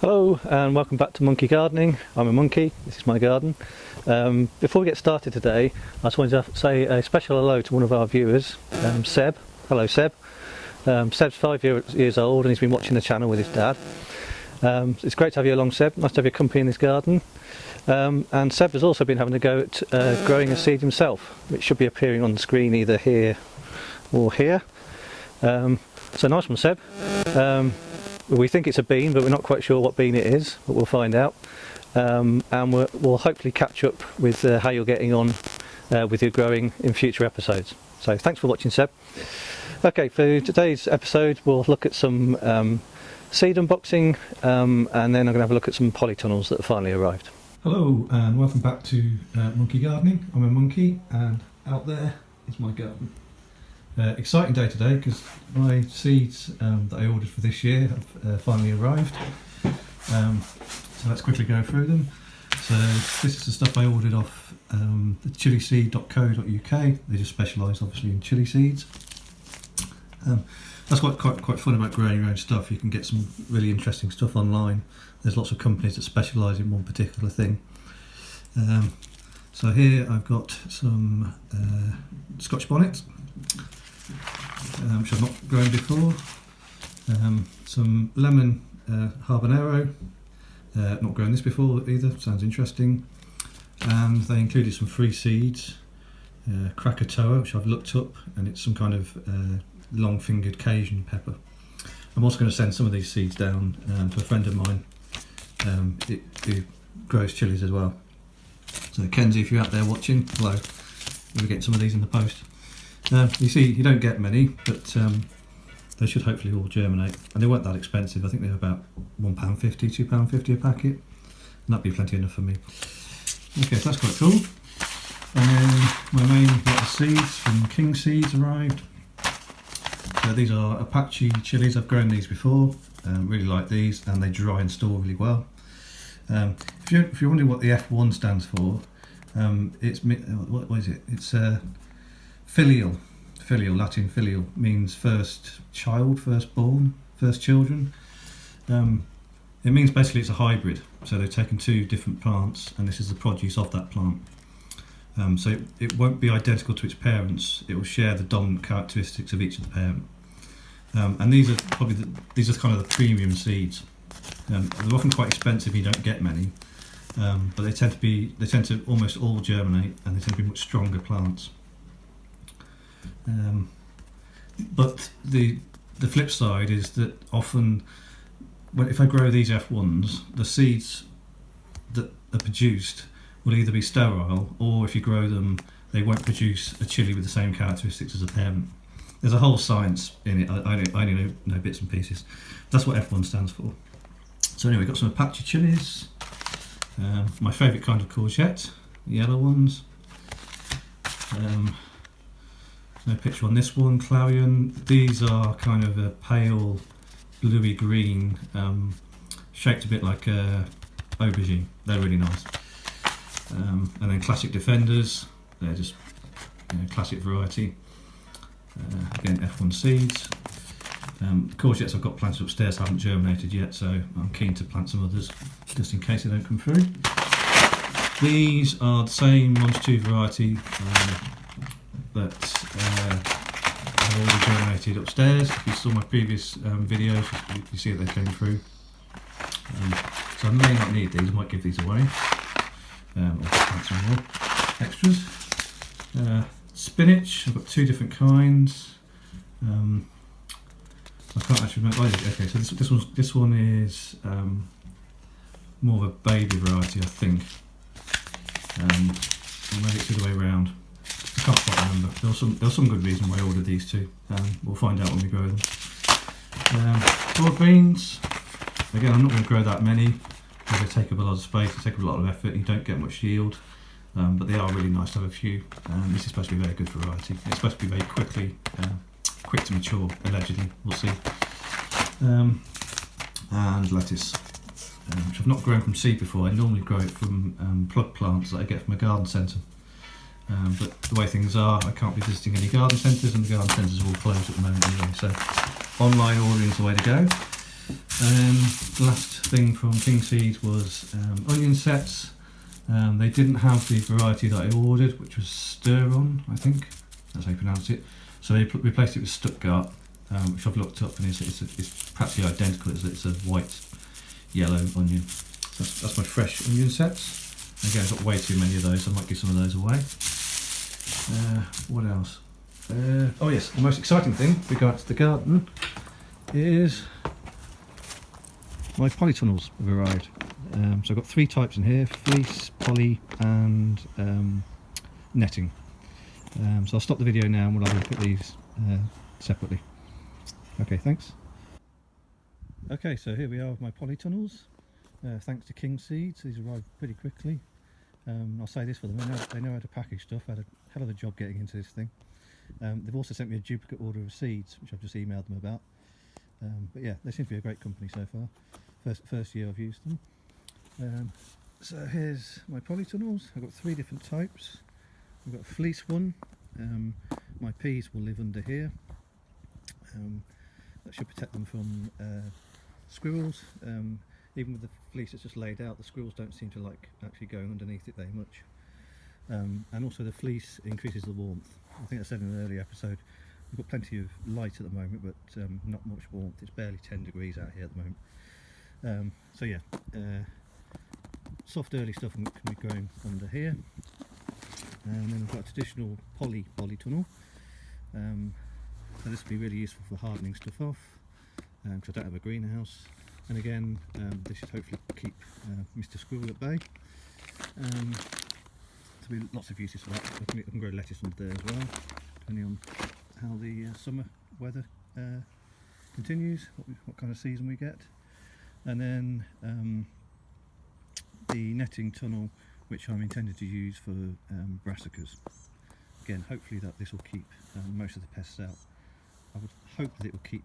Hello and welcome back to Monkey Gardening. I'm a monkey, this is my garden. Before we get started today, I just wanted to say a special hello to one of our viewers, Seb. Hello Seb. Seb's 5 years old and he's been watching the channel with his dad. It's great to have you along, Seb. Nice to have your company in this garden. And Seb has also been having a go at growing a seed himself, which should be appearing on the screen either here or here. So nice one, Seb. We think it's a bean, but we're not quite sure what bean it is, but we'll find out. And we'll hopefully catch up with how you're getting on with your growing in future episodes. So thanks for watching, Seb. Okay, for today's episode we'll look at some seed unboxing, and then I'm going to have a look at some polytunnels that have finally arrived. Hello and welcome back to Monkey Gardening. I'm a monkey and out there is my garden. Exciting day today because my seeds that I ordered for this year have finally arrived. So let's quickly go through them. So this is the stuff I ordered off the chilliseed.co.uk. They just specialise obviously in chilli seeds. That's quite fun about growing your own stuff. You can get some really interesting stuff online. There's lots of companies that specialise in one particular thing. So here I've got some Scotch bonnets, which I've not grown before. Some lemon habanero, not grown this before either, sounds interesting. And they included some free seeds, Krakatoa, which I've looked up, and it's some kind of long-fingered Cajun pepper. I'm also going to send some of these seeds down to a friend of mine who grows chilies as well. So Kenzie, if you're out there watching, hello, we'll get some of these in the post. You see, you don't get many, but they should hopefully all germinate, and they weren't that expensive. I think they were about £1.50, £2.50 a packet, and that'd be plenty enough for me. Okay, so that's quite cool. And then my main lot of seeds from King Seeds arrived. So these are Apache chilies. I've grown these before, really like these, and they dry and store really well. If you're wondering what the F1 stands for, it's what is it? It's filial, Latin filial, means first child, firstborn, first children. It means basically it's a hybrid, so they've taken two different plants and this is the produce of that plant. So it won't be identical to its parents, it will share the dominant characteristics of each of the parent. And these are kind of the premium seeds. They're often quite expensive, you don't get many, but they tend to almost all germinate, and they tend to be much stronger plants. But the flip side is that often, if I grow these F1s, the seeds that are produced will either be sterile, or if you grow them, they won't produce a chili with the same characteristics as a parent. There's a whole science in it. I only know bits and pieces. That's what F1 stands for. So anyway, got some Apache chilies. My favourite kind of courgette, the yellow ones. No picture on this one, Clarion. These are kind of a pale bluey green, shaped a bit like aubergine. They're really nice. And then classic defenders. They're just classic variety. Again, F1 seeds. Courgettes I've got planted upstairs, haven't germinated yet, so I'm keen to plant some others just in case they don't come through. These are the same longitude variety that have already germinated upstairs. If you saw my previous videos, you see that they came through. So I may not need these, I might give these away. Or plant some more extras. Spinach, I've got two different kinds. I can't actually remember. Okay, so this one is more of a baby variety, I think. Or maybe it's the other way around. I can't quite remember. There was some good reason why I ordered these two. We'll find out when we grow them. Broad beans. Again, I'm not going to grow that many because they take up a lot of space, they take up a lot of effort, and you don't get much yield. But they are really nice to have a few. This is supposed to be a very good variety. It's supposed to be very quick to mature, allegedly. We'll see. And lettuce, which I've not grown from seed before. I normally grow it from plug plants that I get from a garden centre. But the way things are, I can't be visiting any garden centres, and the garden centres are all closed at the moment anyway. So online ordering is the way to go. The last thing from Chilli Seeds was onion sets. They didn't have the variety that I ordered, which was Stir-On, I think that's how you pronounce it. So they replaced it with Stuttgart, which I've looked up, and it's practically identical. It's a white, yellow onion. So that's my fresh onion sets. Again, I've got way too many of those, so I might give some of those away. What else? Oh yes, the most exciting thing with regard to the garden is my polytunnels have arrived. So I've got 3 types in here: fleece, poly and netting. So I'll stop the video now and we'll have a look at these separately. Okay, thanks. Okay, so here we are with my polytunnels. Thanks to Chilli Seeds, these arrived pretty quickly. I'll say this for them, they know how to package stuff. I had a hell of a job getting into this thing. They've also sent me a duplicate order of seeds, which I've just emailed them about. But yeah, they seem to be a great company so far. First year I've used them. So here's my polytunnels. I've got 3 different types. I've got a fleece one. My peas will live under here. That should protect them from squirrels. Even with the fleece that's just laid out, the squirrels don't seem to like actually going underneath it very much. And also the fleece increases the warmth. I think I said in an earlier episode, we've got plenty of light at the moment, but not much warmth. It's barely 10 degrees out here at the moment. So yeah, soft early stuff can be growing under here. And then we've got a traditional polytunnel. So this will be really useful for hardening stuff off, because I don't have a greenhouse. And again, this should hopefully keep Mr. Squirrel at bay. There'll be lots of uses for that. I can grow lettuce under there as well, depending on how the summer weather continues, what kind of season we get. And then the netting tunnel, which I'm intended to use for brassicas. Again, hopefully this will keep most of the pests out. I would hope that it will keep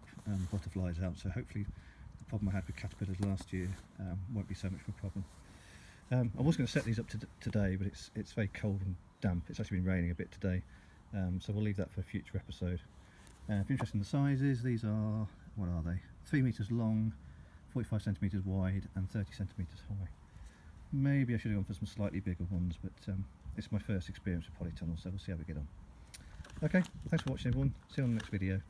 butterflies out, so hopefully the problem I had with caterpillars last year won't be so much of a problem. I was going to set these up today, but it's very cold and damp. It's actually been raining a bit today, so we'll leave that for a future episode. If you're interested in the sizes, these are, what are they? 3 metres long, 45 centimetres wide and 30 centimetres high. Maybe I should have gone for some slightly bigger ones, but it's my first experience with polytunnels, so we'll see how we get on. Okay, thanks for watching everyone. See you on the next video.